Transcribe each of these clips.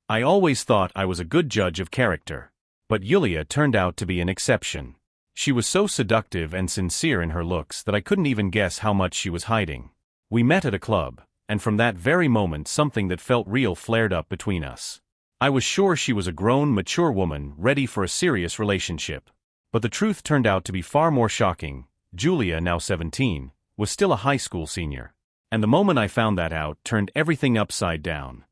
I always thought I was a good judge of character. But Yulia turned out to be an exception. She was so seductive and sincere in her looks that I couldn't even guess how much she was hiding. We met at a club, and from that very moment something that felt real flared up between us. I was sure she was a grown, mature woman ready for a serious relationship. But the truth turned out to be far more shocking. Julia, now 17, was still a high school senior. And the moment I found that out turned everything upside down.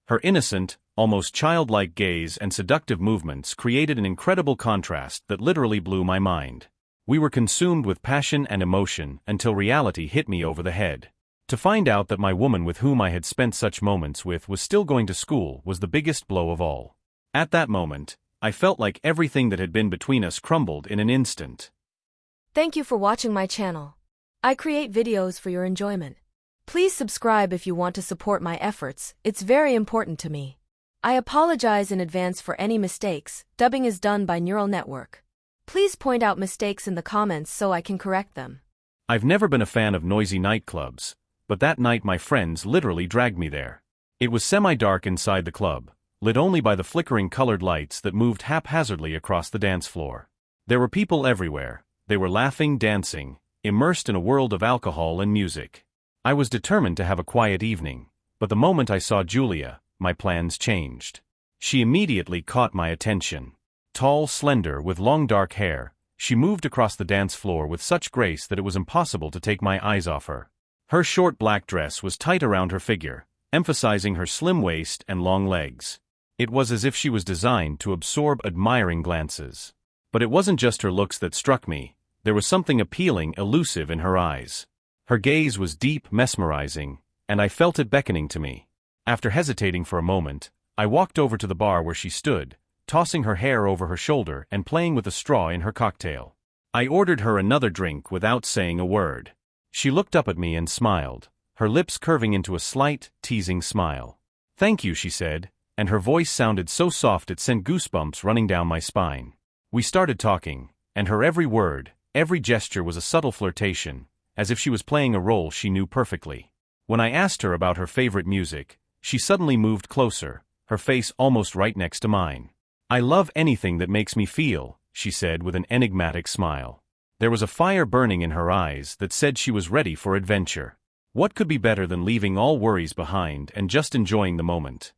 Her innocent, almost childlike gaze and seductive movements created an incredible contrast that literally blew my mind. We were consumed with passion and emotion until reality hit me over the head. To find out that my woman with whom I had spent such moments with was still going to school was the biggest blow of all. At that moment, I felt like everything that had been between us crumbled in an instant. Thank you for watching my channel. I create videos for your enjoyment. Please subscribe if you want to support my efforts, it's very important to me. I apologize in advance for any mistakes. Dubbing is done by neural network. Please point out mistakes in the comments so I can correct them. I've never been a fan of noisy nightclubs, but that night my friends literally dragged me there. It was semi-dark inside the club, lit only by the flickering colored lights that moved haphazardly across the dance floor. There were people everywhere. They were laughing, dancing, immersed in a world of alcohol and music. I was determined to have a quiet evening, but the moment I saw Julia, my plans changed. She immediately caught my attention. Tall, slender, with long dark hair, she moved across the dance floor with such grace that it was impossible to take my eyes off her. Her short black dress was tight around her figure, emphasizing her slim waist and long legs. It was as if she was designed to absorb admiring glances. But it wasn't just her looks that struck me. There was something appealing, elusive in her eyes. Her gaze was deep, mesmerizing, and I felt it beckoning to me. After hesitating for a moment, I walked over to the bar where she stood, tossing her hair over her shoulder and playing with a straw in her cocktail. I ordered her another drink without saying a word. She looked up at me and smiled, her lips curving into a slight, teasing smile. "Thank you," she said, and her voice sounded so soft it sent goosebumps running down my spine. We started talking, and her every word, every gesture was a subtle flirtation, as if she was playing a role she knew perfectly. When I asked her about her favorite music, she suddenly moved closer, her face almost right next to mine. "I love anything that makes me feel," she said with an enigmatic smile. There was a fire burning in her eyes that said she was ready for adventure. What could be better than leaving all worries behind and just enjoying the moment?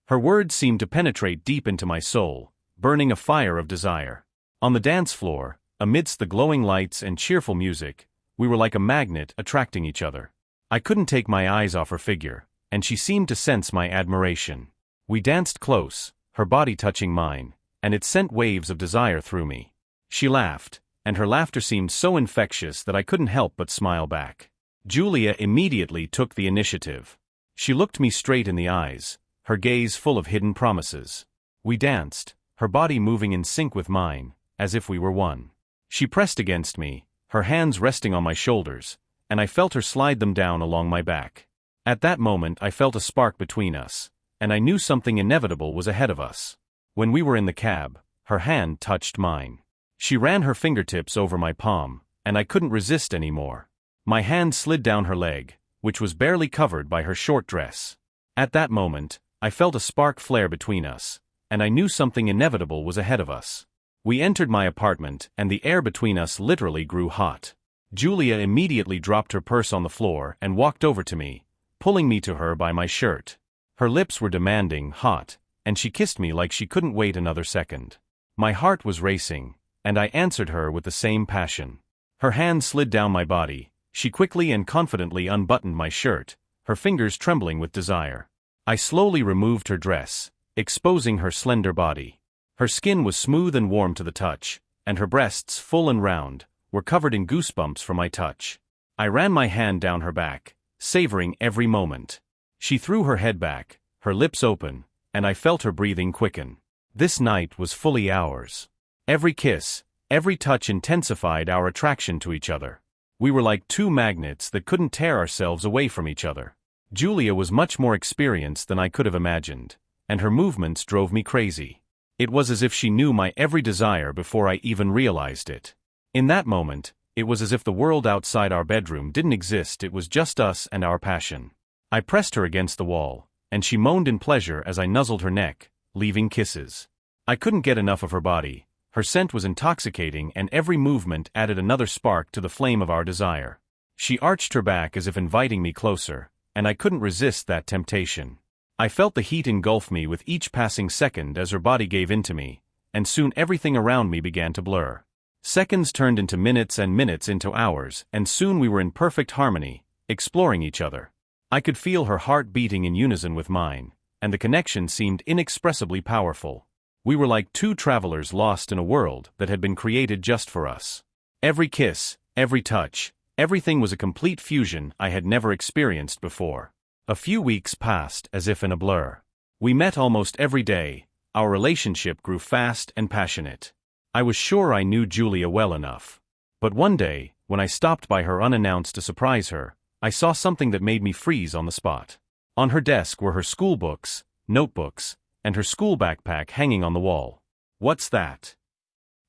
Her words seemed to penetrate deep into my soul, burning a fire of desire. On the dance floor, amidst the glowing lights and cheerful music, we were like a magnet attracting each other. I couldn't take my eyes off her figure, and she seemed to sense my admiration. We danced close, her body touching mine, and it sent waves of desire through me. She laughed, and her laughter seemed so infectious that I couldn't help but smile back. Julia immediately took the initiative. She looked me straight in the eyes, her gaze full of hidden promises. We danced, her body moving in sync with mine, as if we were one. She pressed against me, her hands resting on my shoulders, and I felt her slide them down along my back. At that moment I felt a spark between us, and I knew something inevitable was ahead of us. When we were in the cab, her hand touched mine. She ran her fingertips over my palm, and I couldn't resist anymore. My hand slid down her leg, which was barely covered by her short dress. At that moment, I felt a spark flare between us, and I knew something inevitable was ahead of us. We entered my apartment, and the air between us literally grew hot. Julia immediately dropped her purse on the floor and walked over to me, pulling me to her by my shirt. Her lips were demanding, hot, and she kissed me like she couldn't wait another second. My heart was racing, and I answered her with the same passion. Her hand slid down my body. She quickly and confidently unbuttoned my shirt, her fingers trembling with desire. I slowly removed her dress, exposing her slender body. Her skin was smooth and warm to the touch, and her breasts, full and round, were covered in goosebumps from my touch. I ran my hand down her back, savoring every moment. She threw her head back, her lips open, and I felt her breathing quicken. This night was fully ours. Every kiss, every touch intensified our attraction to each other. We were like two magnets that couldn't tear ourselves away from each other. Julia was much more experienced than I could have imagined, and her movements drove me crazy. It was as if she knew my every desire before I even realized it. In that moment, it was as if the world outside our bedroom didn't exist, it was just us and our passion. I pressed her against the wall, and she moaned in pleasure as I nuzzled her neck, leaving kisses. I couldn't get enough of her body. Her scent was intoxicating, and every movement added another spark to the flame of our desire. She arched her back as if inviting me closer, and I couldn't resist that temptation. I felt the heat engulf me with each passing second as her body gave in to me, and soon everything around me began to blur. Seconds turned into minutes and minutes into hours, and soon we were in perfect harmony, exploring each other. I could feel her heart beating in unison with mine, and the connection seemed inexpressibly powerful. We were like two travelers lost in a world that had been created just for us. Every kiss, every touch, everything was a complete fusion I had never experienced before. A few weeks passed as if in a blur. We met almost every day. Our relationship grew fast and passionate. I was sure I knew Julia well enough. But one day, when I stopped by her unannounced to surprise her, I saw something that made me freeze on the spot. On her desk were her school books, notebooks, and her school backpack hanging on the wall. "What's that?"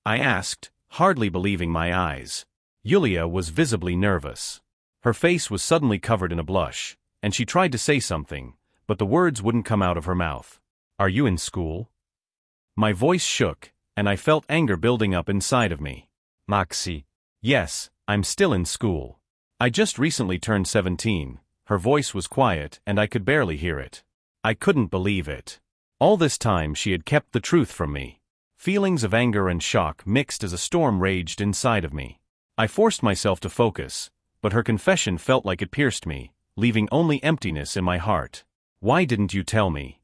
I asked, hardly believing my eyes. Julia was visibly nervous. Her face was suddenly covered in a blush, and she tried to say something, but the words wouldn't come out of her mouth. "Are you in school?" My voice shook, and I felt anger building up inside of me. "Maxi." "Yes, I'm still in school. I just recently turned 17. Her voice was quiet, and I could barely hear it. I couldn't believe it. All this time she had kept the truth from me. Feelings of anger and shock mixed as a storm raged inside of me. I forced myself to focus, but her confession felt like it pierced me, leaving only emptiness in my heart. "Why didn't you tell me?"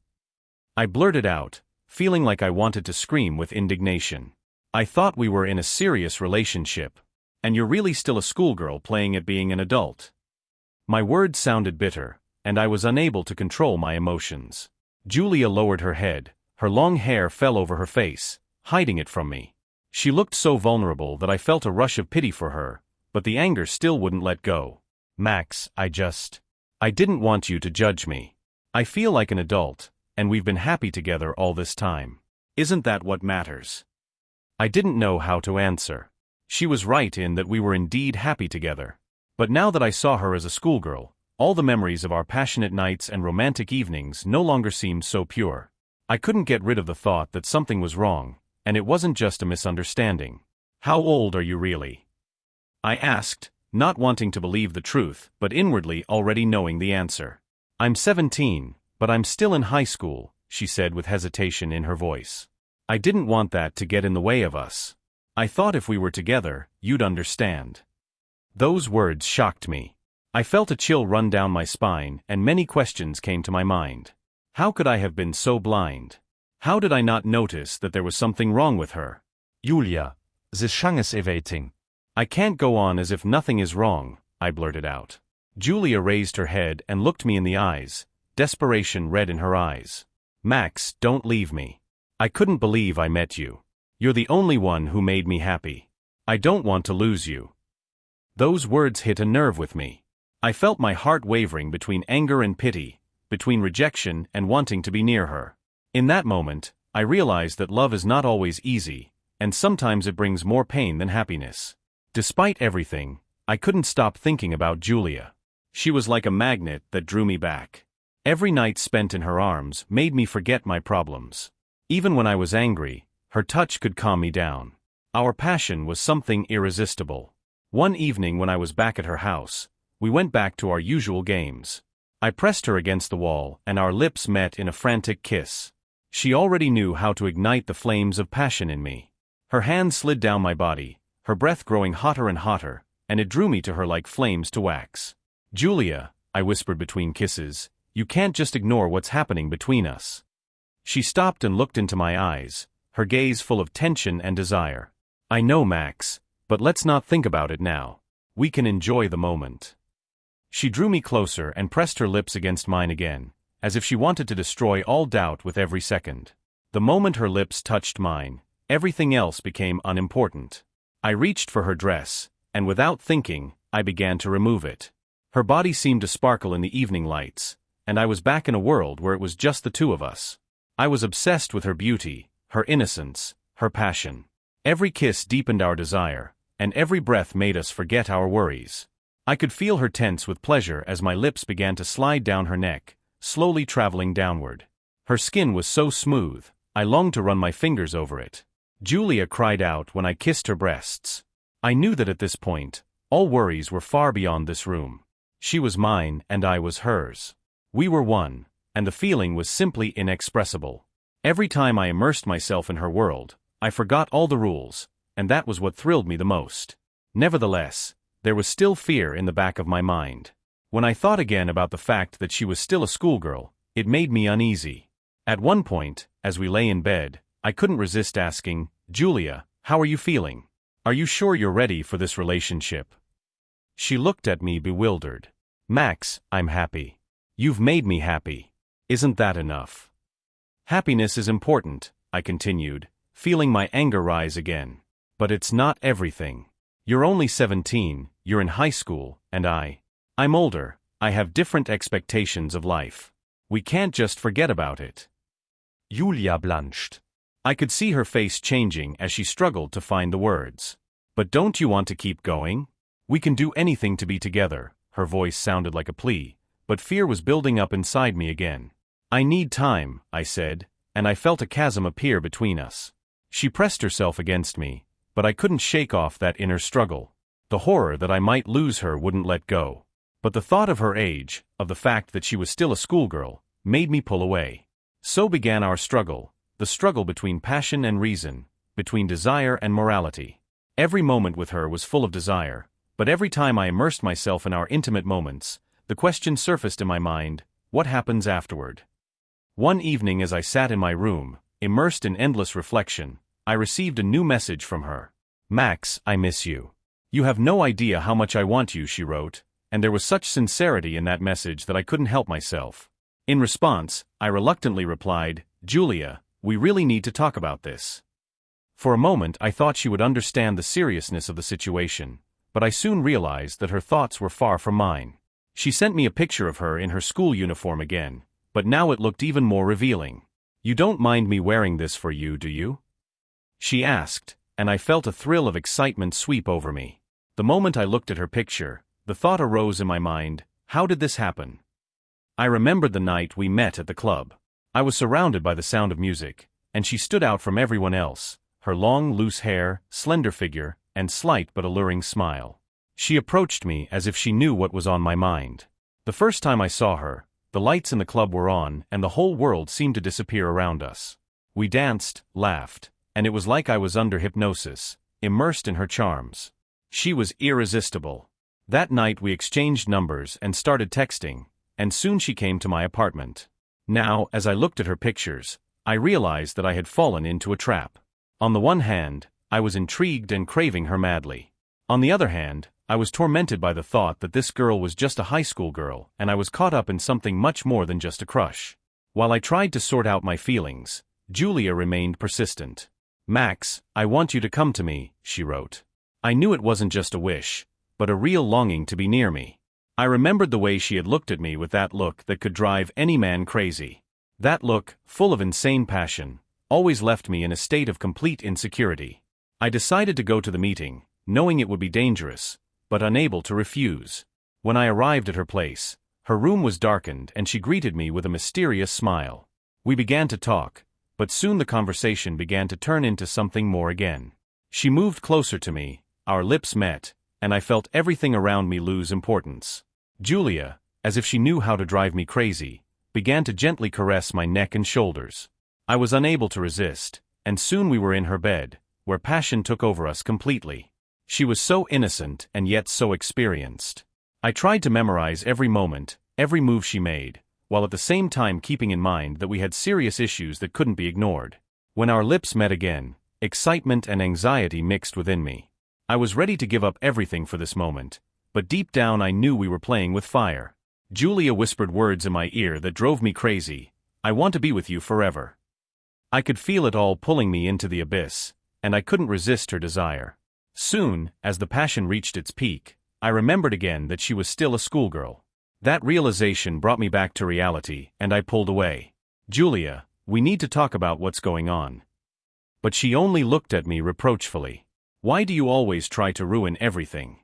I blurted out, feeling like I wanted to scream with indignation. "I thought we were in a serious relationship. And you're really still a schoolgirl playing at being an adult." My words sounded bitter, and I was unable to control my emotions. Julia lowered her head, her long hair fell over her face, hiding it from me. She looked so vulnerable that I felt a rush of pity for her, but the anger still wouldn't let go. "Max, I didn't want you to judge me. I feel like an adult, and we've been happy together all this time. Isn't that what matters?" I didn't know how to answer. She was right in that we were indeed happy together. But now that I saw her as a schoolgirl, all the memories of our passionate nights and romantic evenings no longer seemed so pure. I couldn't get rid of the thought that something was wrong, and it wasn't just a misunderstanding. "How old are you really?" I asked, not wanting to believe the truth, but inwardly already knowing the answer. "I'm 17, but I'm still in high school," she said with hesitation in her voice. "I didn't want that to get in the way of us. I thought if we were together, you'd understand." Those words shocked me. I felt a chill run down my spine, and many questions came to my mind. How could I have been so blind? How did I not notice that there was something wrong with her? "Julia, the song is evading." "I can't go on as if nothing is wrong," I blurted out. Julia raised her head and looked me in the eyes, desperation red in her eyes. "Max, don't leave me. I couldn't believe I met you. You're the only one who made me happy. I don't want to lose you." Those words hit a nerve with me. I felt my heart wavering between anger and pity, between rejection and wanting to be near her. In that moment, I realized that love is not always easy, and sometimes it brings more pain than happiness. Despite everything, I couldn't stop thinking about Julia. She was like a magnet that drew me back. Every night spent in her arms made me forget my problems. Even when I was angry, her touch could calm me down. Our passion was something irresistible. One evening when I was back at her house, we went back to our usual games. I pressed her against the wall, and our lips met in a frantic kiss. She already knew how to ignite the flames of passion in me. Her hands slid down my body, her breath growing hotter and hotter, and it drew me to her like flames to wax. "Julia," I whispered between kisses, "you can't just ignore what's happening between us." She stopped and looked into my eyes, her gaze full of tension and desire. "I know, Max, but let's not think about it now. We can enjoy the moment." She drew me closer and pressed her lips against mine again, as if she wanted to destroy all doubt with every second. The moment her lips touched mine, everything else became unimportant. I reached for her dress, and without thinking, I began to remove it. Her body seemed to sparkle in the evening lights, and I was back in a world where it was just the two of us. I was obsessed with her beauty, her innocence, her passion. Every kiss deepened our desire, and every breath made us forget our worries. I could feel her tense with pleasure as my lips began to slide down her neck, slowly traveling downward. Her skin was so smooth, I longed to run my fingers over it. Julia cried out when I kissed her breasts. I knew that at this point, all worries were far beyond this room. She was mine and I was hers. We were one, and the feeling was simply inexpressible. Every time I immersed myself in her world, I forgot all the rules, and that was what thrilled me the most. Nevertheless, there was still fear in the back of my mind. When I thought again about the fact that she was still a schoolgirl, it made me uneasy. At one point, as we lay in bed, I couldn't resist asking, "Julia, how are you feeling? Are you sure you're ready for this relationship?" She looked at me bewildered. "Max, I'm happy. You've made me happy. Isn't that enough?" "Happiness is important," I continued, feeling my anger rise again. "But it's not everything. You're only 17, you're in high school, and I'm older, I have different expectations of life. We can't just forget about it." Julia blanched. I could see her face changing as she struggled to find the words. "But don't you want to keep going? We can do anything to be together." Her voice sounded like a plea, but fear was building up inside me again. "I need time," I said, and I felt a chasm appear between us. She pressed herself against me, but I couldn't shake off that inner struggle. The horror that I might lose her wouldn't let go. But the thought of her age, of the fact that she was still a schoolgirl, made me pull away. So began our struggle, the struggle between passion and reason, between desire and morality. Every moment with her was full of desire, but every time I immersed myself in our intimate moments, the question surfaced in my mind, what happens afterward? One evening as I sat in my room, immersed in endless reflection, I received a new message from her. "Max, I miss you. You have no idea how much I want you," she wrote, and there was such sincerity in that message that I couldn't help myself. In response, I reluctantly replied, "Julia, we really need to talk about this." For a moment I thought she would understand the seriousness of the situation, but I soon realized that her thoughts were far from mine. She sent me a picture of her in her school uniform again, but now it looked even more revealing. "You don't mind me wearing this for you, do you?" she asked, and I felt a thrill of excitement sweep over me. The moment I looked at her picture, the thought arose in my mind, how did this happen? I remembered the night we met at the club. I was surrounded by the sound of music, and she stood out from everyone else, her long, loose hair, slender figure, and slight but alluring smile. She approached me as if she knew what was on my mind. The first time I saw her, the lights in the club were on and the whole world seemed to disappear around us. We danced, laughed, and it was like I was under hypnosis, immersed in her charms. She was irresistible. That night we exchanged numbers and started texting, and soon she came to my apartment. Now, as I looked at her pictures, I realized that I had fallen into a trap. On the one hand, I was intrigued and craving her madly. On the other hand, I was tormented by the thought that this girl was just a high school girl and I was caught up in something much more than just a crush. While I tried to sort out my feelings, Julia remained persistent. "Max, I want you to come to me," she wrote. I knew it wasn't just a wish, but a real longing to be near me. I remembered the way she had looked at me with that look that could drive any man crazy. That look, full of insane passion, always left me in a state of complete insecurity. I decided to go to the meeting, knowing it would be dangerous, but unable to refuse. When I arrived at her place, her room was darkened and she greeted me with a mysterious smile. We began to talk, but soon the conversation began to turn into something more again. She moved closer to me, our lips met, and I felt everything around me lose importance. Julia, as if she knew how to drive me crazy, began to gently caress my neck and shoulders. I was unable to resist, and soon we were in her bed, where passion took over us completely. She was so innocent and yet so experienced. I tried to memorize every moment, every move she made, while at the same time keeping in mind that we had serious issues that couldn't be ignored. When our lips met again, excitement and anxiety mixed within me. I was ready to give up everything for this moment, but deep down I knew we were playing with fire. Julia whispered words in my ear that drove me crazy. "I want to be with you forever." I could feel it all pulling me into the abyss, and I couldn't resist her desire. Soon, as the passion reached its peak, I remembered again that she was still a schoolgirl. That realization brought me back to reality, and I pulled away. "Julia, we need to talk about what's going on." But she only looked at me reproachfully. "Why do you always try to ruin everything?"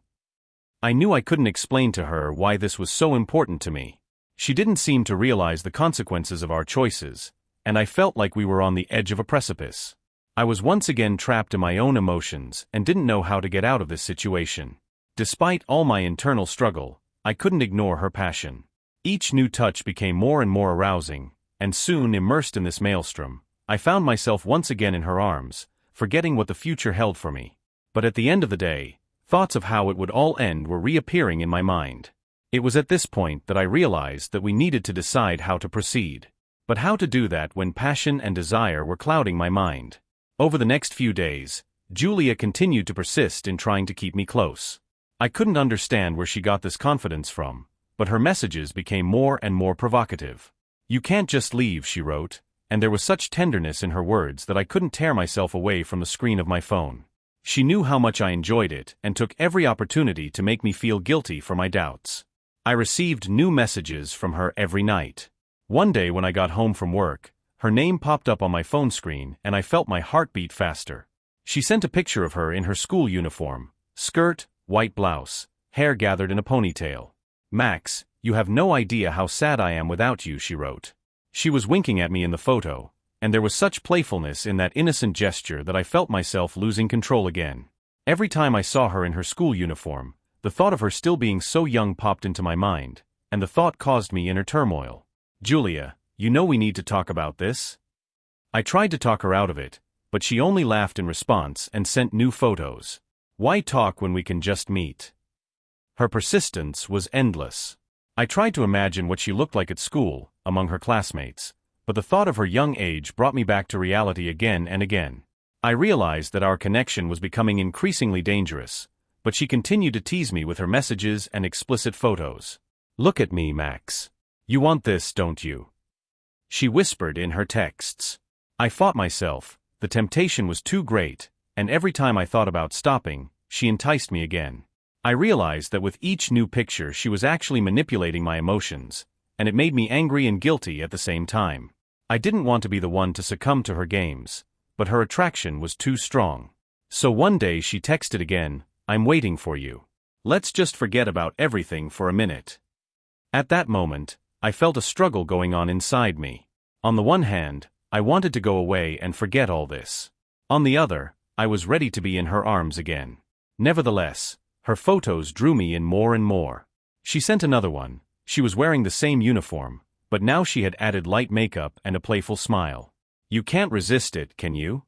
I knew I couldn't explain to her why this was so important to me. She didn't seem to realize the consequences of our choices, and I felt like we were on the edge of a precipice. I was once again trapped in my own emotions and didn't know how to get out of this situation. Despite all my internal struggle, I couldn't ignore her passion. Each new touch became more and more arousing, and soon, immersed in this maelstrom, I found myself once again in her arms, forgetting what the future held for me. But at the end of the day, thoughts of how it would all end were reappearing in my mind. It was at this point that I realized that we needed to decide how to proceed. But how to do that when passion and desire were clouding my mind? Over the next few days, Julia continued to persist in trying to keep me close. I couldn't understand where she got this confidence from, but her messages became more and more provocative. "You can't just leave," she wrote, and there was such tenderness in her words that I couldn't tear myself away from the screen of my phone. She knew how much I enjoyed it and took every opportunity to make me feel guilty for my doubts. I received new messages from her every night. One day when I got home from work, her name popped up on my phone screen and I felt my heart beat faster. She sent a picture of her in her school uniform, skirt, white blouse, hair gathered in a ponytail. "Max, you have no idea how sad I am without you," she wrote. She was winking at me in the photo, and there was such playfulness in that innocent gesture that I felt myself losing control again. Every time I saw her in her school uniform, the thought of her still being so young popped into my mind, and the thought caused me inner turmoil. "Julia, you know we need to talk about this?" I tried to talk her out of it, but she only laughed in response and sent new photos. "Why talk when we can just meet?" Her persistence was endless. I tried to imagine what she looked like at school, among her classmates, but the thought of her young age brought me back to reality again and again. I realized that our connection was becoming increasingly dangerous, but she continued to tease me with her messages and explicit photos. "Look at me, Max. You want this, don't you?" she whispered in her texts. I fought myself, the temptation was too great, and every time I thought about stopping, she enticed me again. I realized that with each new picture she was actually manipulating my emotions, and it made me angry and guilty at the same time. I didn't want to be the one to succumb to her games, but her attraction was too strong. So one day she texted again, "I'm waiting for you. Let's just forget about everything for a minute." At that moment, I felt a struggle going on inside me. On the one hand, I wanted to go away and forget all this. On the other, I was ready to be in her arms again. Nevertheless, her photos drew me in more and more. She sent another one. She was wearing the same uniform, but now she had added light makeup and a playful smile. "You can't resist it, can you?"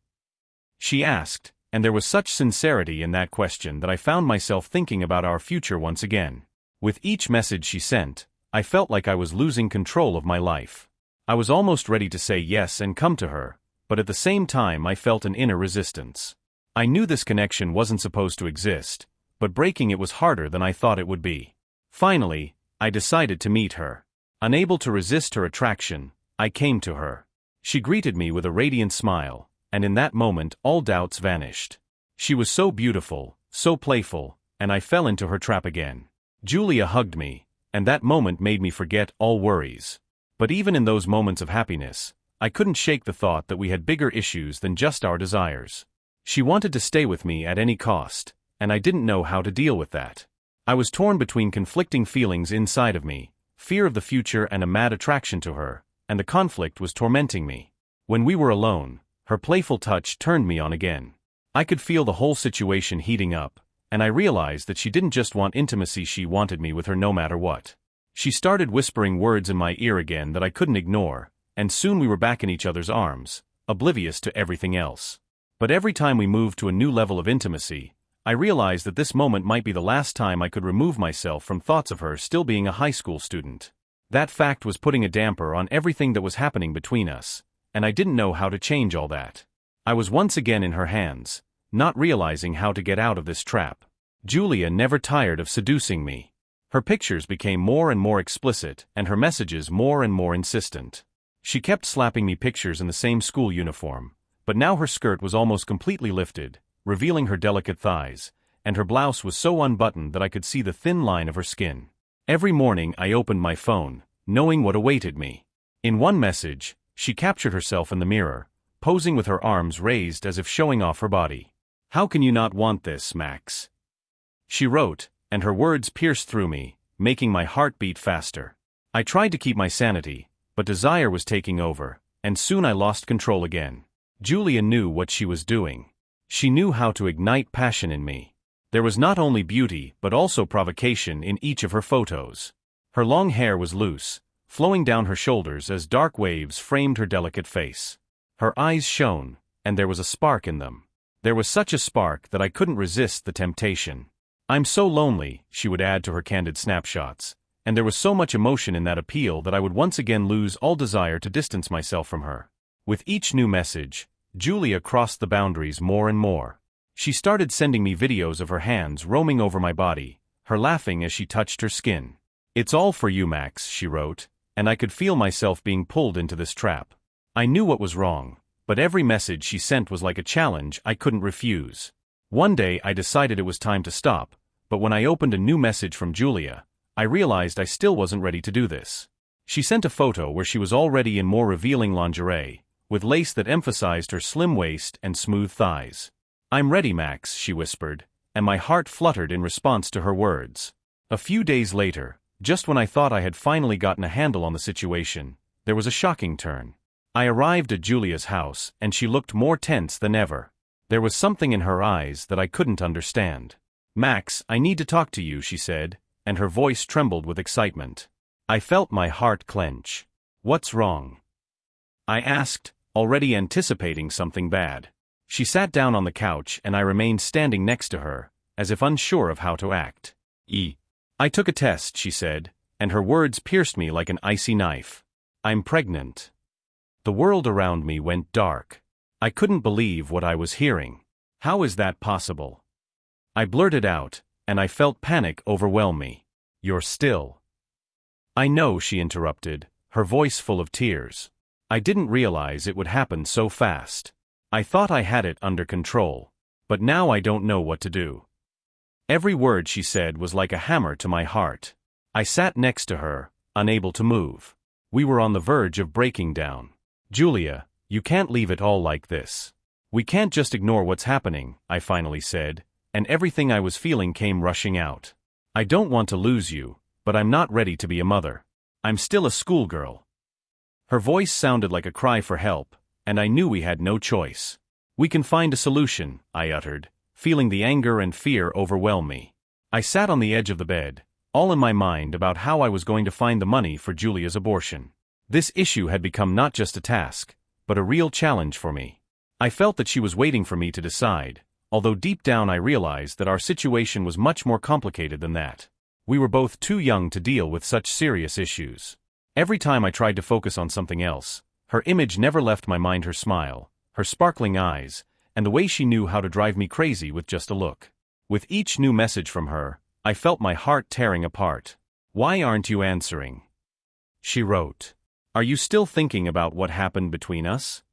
she asked, and there was such sincerity in that question that I found myself thinking about our future once again. With each message she sent, I felt like I was losing control of my life. I was almost ready to say yes and come to her, but at the same time I felt an inner resistance. I knew this connection wasn't supposed to exist, but breaking it was harder than I thought it would be. Finally, I decided to meet her. Unable to resist her attraction, I came to her. She greeted me with a radiant smile, and in that moment all doubts vanished. She was so beautiful, so playful, and I fell into her trap again. Julia hugged me, and that moment made me forget all worries. But even in those moments of happiness, I couldn't shake the thought that we had bigger issues than just our desires. She wanted to stay with me at any cost, and I didn't know how to deal with that. I was torn between conflicting feelings inside of me, fear of the future and a mad attraction to her, and the conflict was tormenting me. When we were alone, her playful touch turned me on again. I could feel the whole situation heating up, and I realized that she didn't just want intimacy, she wanted me with her no matter what. She started whispering words in my ear again that I couldn't ignore, and soon we were back in each other's arms, oblivious to everything else. But every time we moved to a new level of intimacy, I realized that this moment might be the last time I could remove myself from thoughts of her still being a high school student. That fact was putting a damper on everything that was happening between us, and I didn't know how to change all that. I was once again in her hands, not realizing how to get out of this trap. Julia never tired of seducing me. Her pictures became more and more explicit, and her messages more and more insistent. She kept slapping me pictures in the same school uniform, but now her skirt was almost completely lifted, revealing her delicate thighs, and her blouse was so unbuttoned that I could see the thin line of her skin. Every morning I opened my phone, knowing what awaited me. In one message, she captured herself in the mirror, posing with her arms raised as if showing off her body. "How can you not want this, Max?" she wrote, and her words pierced through me, making my heart beat faster. I tried to keep my sanity, but desire was taking over, and soon I lost control again. Julia knew what she was doing. She knew how to ignite passion in me. There was not only beauty but also provocation in each of her photos. Her long hair was loose, flowing down her shoulders as dark waves framed her delicate face. Her eyes shone, and there was a spark in them. There was such a spark that I couldn't resist the temptation. "I'm so lonely," she would add to her candid snapshots, and there was so much emotion in that appeal that I would once again lose all desire to distance myself from her. With each new message, Julia crossed the boundaries more and more. She started sending me videos of her hands roaming over my body, her laughing as she touched her skin. "It's all for you, Max," she wrote, and I could feel myself being pulled into this trap. I knew what was wrong, but every message she sent was like a challenge I couldn't refuse. One day I decided it was time to stop, but when I opened a new message from Julia, I realized I still wasn't ready to do this. She sent a photo where she was already in more revealing lingerie, with lace that emphasized her slim waist and smooth thighs. "I'm ready, Max," she whispered, and my heart fluttered in response to her words. A few days later, just when I thought I had finally gotten a handle on the situation, there was a shocking turn. I arrived at Julia's house, and she looked more tense than ever. There was something in her eyes that I couldn't understand. "Max, I need to talk to you," she said, and her voice trembled with excitement. I felt my heart clench. "What's wrong?" I asked, already anticipating something bad. She sat down on the couch and I remained standing next to her, as if unsure of how to act. "I took a test," she said, and her words pierced me like an icy knife. "I'm pregnant." The world around me went dark. I couldn't believe what I was hearing. "How is that possible?" I blurted out, and I felt panic overwhelm me. "You're still—" "I know," she interrupted, her voice full of tears. "I didn't realize it would happen so fast. I thought I had it under control. But now I don't know what to do." Every word she said was like a hammer to my heart. I sat next to her, unable to move. We were on the verge of breaking down. "Julia, you can't leave it all like this. We can't just ignore what's happening," I finally said, and everything I was feeling came rushing out. "I don't want to lose you, but I'm not ready to be a mother. I'm still a schoolgirl." Her voice sounded like a cry for help, and I knew we had no choice. "We can find a solution," I uttered, feeling the anger and fear overwhelm me. I sat on the edge of the bed, all in my mind about how I was going to find the money for Julia's abortion. This issue had become not just a task, but a real challenge for me. I felt that she was waiting for me to decide, although deep down I realized that our situation was much more complicated than that. We were both too young to deal with such serious issues. Every time I tried to focus on something else, her image never left my mind. Her smile, her sparkling eyes, and the way she knew how to drive me crazy with just a look. With each new message from her, I felt my heart tearing apart. "Why aren't you answering?" she wrote. "Are you still thinking about what happened between us?"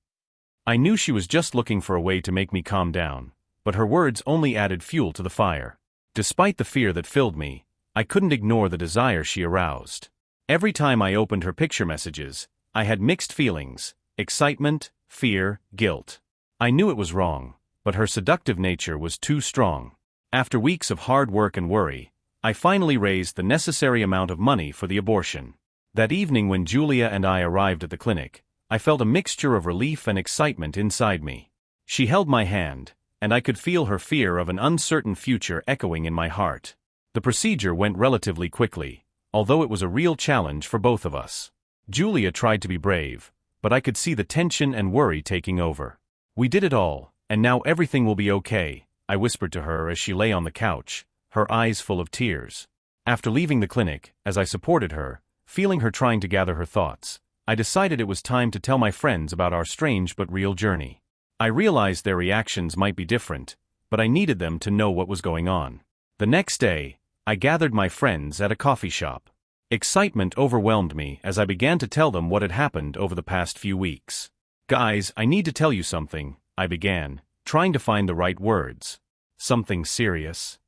I knew she was just looking for a way to make me calm down, but her words only added fuel to the fire. Despite the fear that filled me, I couldn't ignore the desire she aroused. Every time I opened her picture messages, I had mixed feelings: excitement, fear, guilt. I knew it was wrong, but her seductive nature was too strong. After weeks of hard work and worry, I finally raised the necessary amount of money for the abortion. That evening when Julia and I arrived at the clinic, I felt a mixture of relief and excitement inside me. She held my hand, and I could feel her fear of an uncertain future echoing in my heart. The procedure went relatively quickly, although it was a real challenge for both of us. Julia tried to be brave, but I could see the tension and worry taking over. "We did it all, and now everything will be okay," I whispered to her as she lay on the couch, her eyes full of tears. After leaving the clinic, as I supported her, feeling her trying to gather her thoughts, I decided it was time to tell my friends about our strange but real journey. I realized their reactions might be different, but I needed them to know what was going on. The next day, I gathered my friends at a coffee shop. Excitement overwhelmed me as I began to tell them what had happened over the past few weeks. "Guys, I need to tell you something," I began, trying to find the right words. "Something serious?"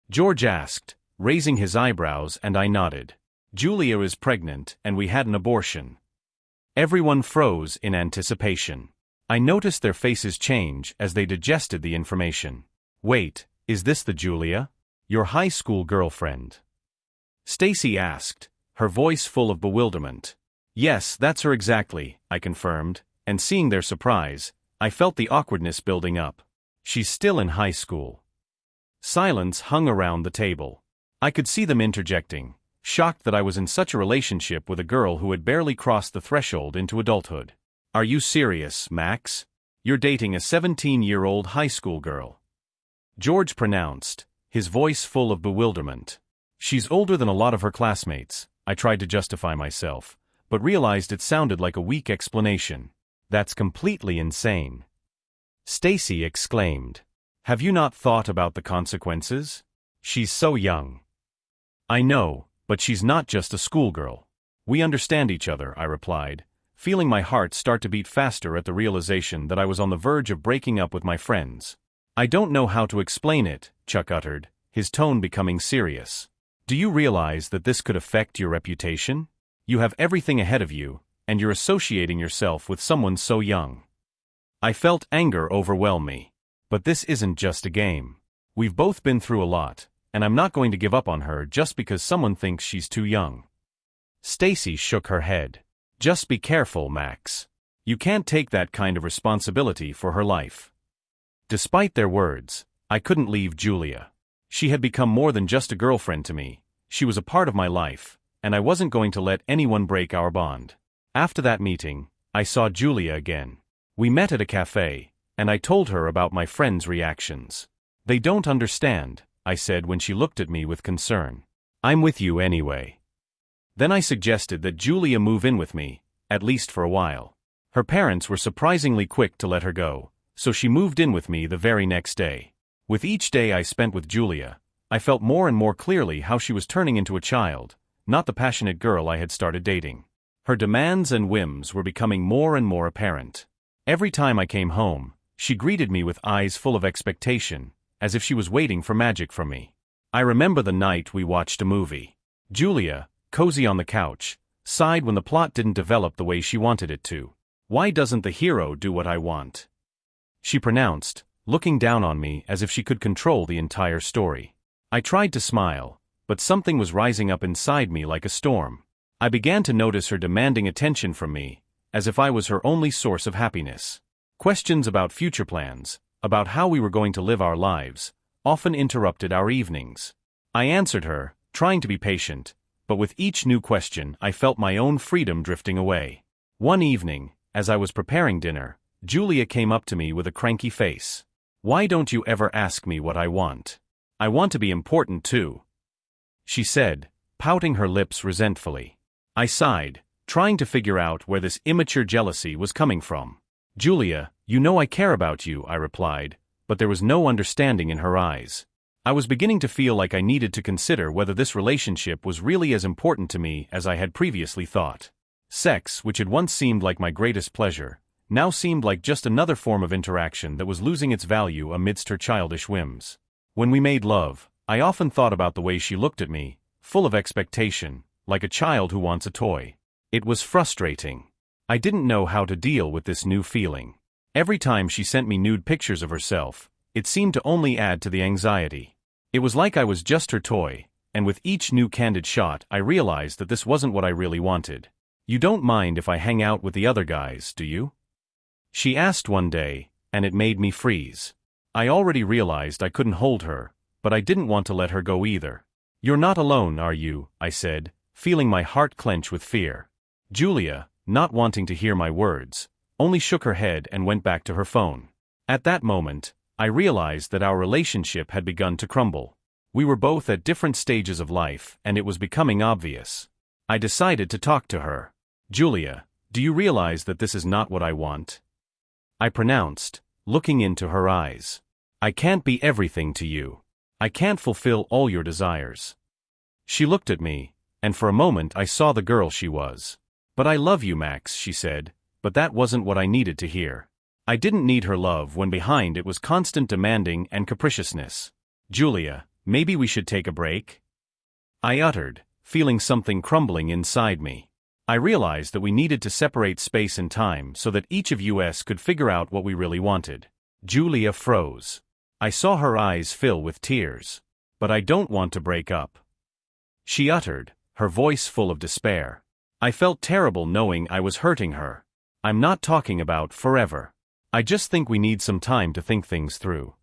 George asked, raising his eyebrows, and I nodded. "Julia is pregnant, and we had an abortion." Everyone froze in anticipation. I noticed their faces change as they digested the information. "Wait, is this the Julia? Your high school girlfriend?" Stacy asked, her voice full of bewilderment. Yes, that's her exactly, I confirmed, and seeing their surprise, I felt the awkwardness building up. She's still in high school. Silence hung around the table. I could see them interjecting, shocked that I was in such a relationship with a girl who had barely crossed the threshold into adulthood. Are you serious, Max? You're dating a 17-year-old high school girl. George pronounced, his voice full of bewilderment. She's older than a lot of her classmates, I tried to justify myself, but realized it sounded like a weak explanation. That's completely insane. Stacy exclaimed. Have you not thought about the consequences? She's so young. I know, but she's not just a schoolgirl. We understand each other, I replied, feeling my heart start to beat faster at the realization that I was on the verge of breaking up with my friends. I don't know how to explain it, Chuck uttered, his tone becoming serious. Do you realize that this could affect your reputation? You have everything ahead of you, and you're associating yourself with someone so young. I felt anger overwhelm me. But this isn't just a game. We've both been through a lot, and I'm not going to give up on her just because someone thinks she's too young. Stacy shook her head. Just be careful, Max. You can't take that kind of responsibility for her life. Despite their words, I couldn't leave Julia. She had become more than just a girlfriend to me. She was a part of my life, and I wasn't going to let anyone break our bond. After that meeting, I saw Julia again. We met at a cafe, and I told her about my friends' reactions. They don't understand, I said when she looked at me with concern. I'm with you anyway. Then I suggested that Julia move in with me, at least for a while. Her parents were surprisingly quick to let her go, so she moved in with me the very next day. With each day I spent with Julia, I felt more and more clearly how she was turning into a child, not the passionate girl I had started dating. Her demands and whims were becoming more and more apparent. Every time I came home, she greeted me with eyes full of expectation, as if she was waiting for magic from me. I remember the night we watched a movie. Julia, cozy on the couch, sighed when the plot didn't develop the way she wanted it to. Why doesn't the hero do what I want? She pronounced, looking down on me as if she could control the entire story. I tried to smile, but something was rising up inside me like a storm. I began to notice her demanding attention from me, as if I was her only source of happiness. Questions about future plans, about how we were going to live our lives, often interrupted our evenings. I answered her, trying to be patient, but with each new question I felt my own freedom drifting away. One evening, as I was preparing dinner, Julia came up to me with a cranky face. Why don't you ever ask me what I want? I want to be important too, she said, pouting her lips resentfully. I sighed, trying to figure out where this immature jealousy was coming from. Julia, you know I care about you, I replied, but there was no understanding in her eyes. I was beginning to feel like I needed to consider whether this relationship was really as important to me as I had previously thought. Sex, which had once seemed like my greatest pleasure, now seemed like just another form of interaction that was losing its value amidst her childish whims. When we made love, I often thought about the way she looked at me, full of expectation, like a child who wants a toy. It was frustrating. I didn't know how to deal with this new feeling. Every time she sent me nude pictures of herself, it seemed to only add to the anxiety. It was like I was just her toy, and with each new candid shot I realized that this wasn't what I really wanted. You don't mind if I hang out with the other guys, do you? She asked one day, and it made me freeze. I already realized I couldn't hold her, but I didn't want to let her go either. You're not alone, are you? I said, feeling my heart clench with fear. Julia, not wanting to hear my words, only shook her head and went back to her phone. At that moment, I realized that our relationship had begun to crumble. We were both at different stages of life, and it was becoming obvious. I decided to talk to her. Julia, do you realize that this is not what I want? I pronounced, looking into her eyes. I can't be everything to you. I can't fulfill all your desires. She looked at me, and for a moment I saw the girl she was. But I love you, Max, she said, but that wasn't what I needed to hear. I didn't need her love when behind it was constant demanding and capriciousness. Julia, maybe we should take a break? I uttered, feeling something crumbling inside me. I realized that we needed to separate space and time so that each of us could figure out what we really wanted. Julia froze. I saw her eyes fill with tears. But I don't want to break up, she uttered, her voice full of despair. I felt terrible knowing I was hurting her. I'm not talking about forever. I just think we need some time to think things through.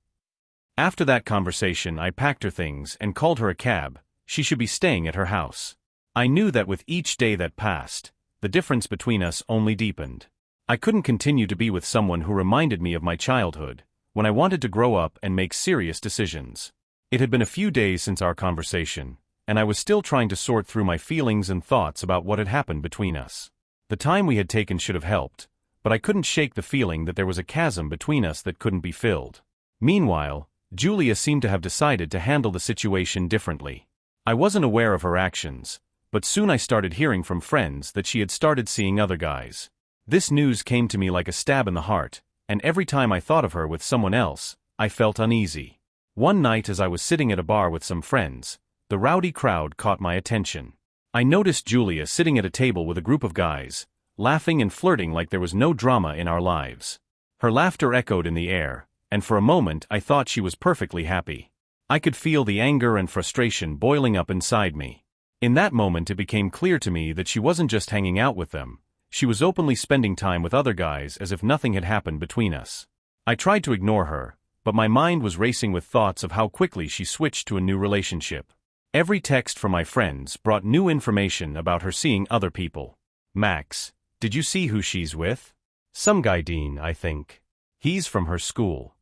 After that conversation, I packed her things and called her a cab. She should be staying at her house. I knew that with each day that passed, the difference between us only deepened. I couldn't continue to be with someone who reminded me of my childhood, when I wanted to grow up and make serious decisions. It had been a few days since our conversation, and I was still trying to sort through my feelings and thoughts about what had happened between us. The time we had taken should have helped, but I couldn't shake the feeling that there was a chasm between us that couldn't be filled. Meanwhile, Julia seemed to have decided to handle the situation differently. I wasn't aware of her actions, but soon I started hearing from friends that she had started seeing other guys. This news came to me like a stab in the heart, and every time I thought of her with someone else, I felt uneasy. One night as I was sitting at a bar with some friends, the rowdy crowd caught my attention. I noticed Julia sitting at a table with a group of guys, laughing and flirting like there was no drama in our lives. Her laughter echoed in the air, and for a moment I thought she was perfectly happy. I could feel the anger and frustration boiling up inside me. In that moment it became clear to me that she wasn't just hanging out with them, she was openly spending time with other guys as if nothing had happened between us. I tried to ignore her, but my mind was racing with thoughts of how quickly she switched to a new relationship. Every text from my friends brought new information about her seeing other people. "Max, did you see who she's with? Some guy Dean, I think. He's from her school."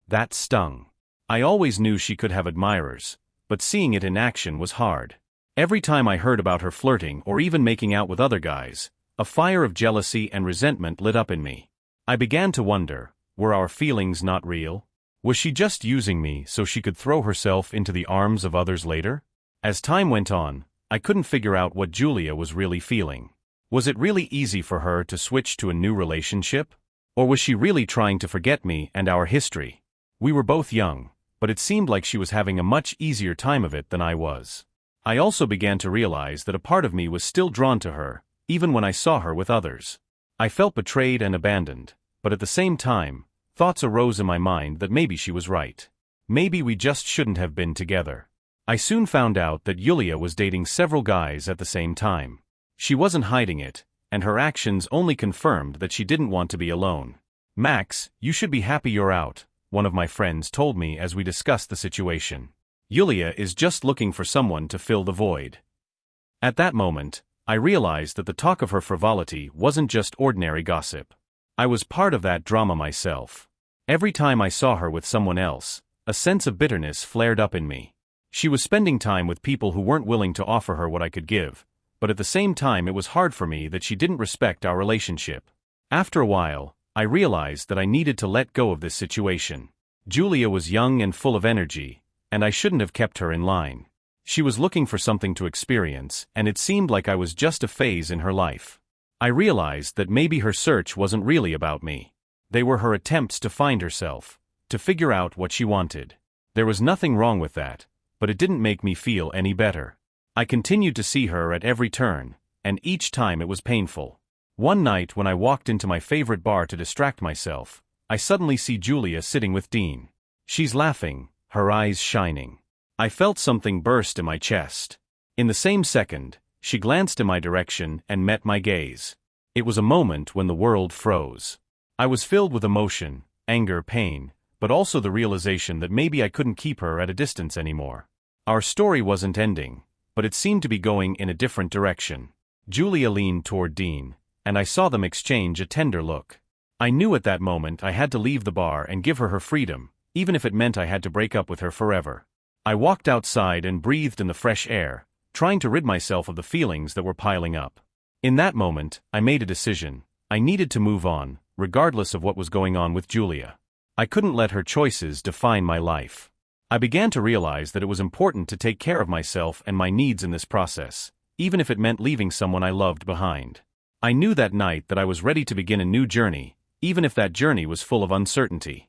That stung. I always knew she could have admirers, but seeing it in action was hard. Every time I heard about her flirting or even making out with other guys, a fire of jealousy and resentment lit up in me. I began to wonder, were our feelings not real? Was she just using me so she could throw herself into the arms of others later? As time went on, I couldn't figure out what Julia was really feeling. Was it really easy for her to switch to a new relationship? Or was she really trying to forget me and our history? We were both young, but it seemed like she was having a much easier time of it than I was. I also began to realize that a part of me was still drawn to her, even when I saw her with others. I felt betrayed and abandoned, but at the same time, thoughts arose in my mind that maybe she was right. Maybe we just shouldn't have been together. I soon found out that Julia was dating several guys at the same time. She wasn't hiding it, and her actions only confirmed that she didn't want to be alone. "Max, you should be happy you're out," one of my friends told me as we discussed the situation. "Julia is just looking for someone to fill the void." At that moment, I realized that the talk of her frivolity wasn't just ordinary gossip. I was part of that drama myself. Every time I saw her with someone else, a sense of bitterness flared up in me. She was spending time with people who weren't willing to offer her what I could give, but at the same time it was hard for me that she didn't respect our relationship. After a while, I realized that I needed to let go of this situation. Julia was young and full of energy, and I shouldn't have kept her in line. She was looking for something to experience, and it seemed like I was just a phase in her life. I realized that maybe her search wasn't really about me. They were her attempts to find herself, to figure out what she wanted. There was nothing wrong with that, but it didn't make me feel any better. I continued to see her at every turn, and each time it was painful. One night when I walked into my favorite bar to distract myself, I suddenly see Julia sitting with Dean. She's laughing, her eyes shining. I felt something burst in my chest. In the same second, she glanced in my direction and met my gaze. It was a moment when the world froze. I was filled with emotion, anger, pain, but also the realization that maybe I couldn't keep her at a distance anymore. Our story wasn't ending, but it seemed to be going in a different direction. Julia leaned toward Dean, and I saw them exchange a tender look. I knew at that moment I had to leave the bar and give her her freedom, even if it meant I had to break up with her forever. I walked outside and breathed in the fresh air, trying to rid myself of the feelings that were piling up. In that moment, I made a decision. I needed to move on, regardless of what was going on with Julia. I couldn't let her choices define my life. I began to realize that it was important to take care of myself and my needs in this process, even if it meant leaving someone I loved behind. I knew that night that I was ready to begin a new journey, even if that journey was full of uncertainty.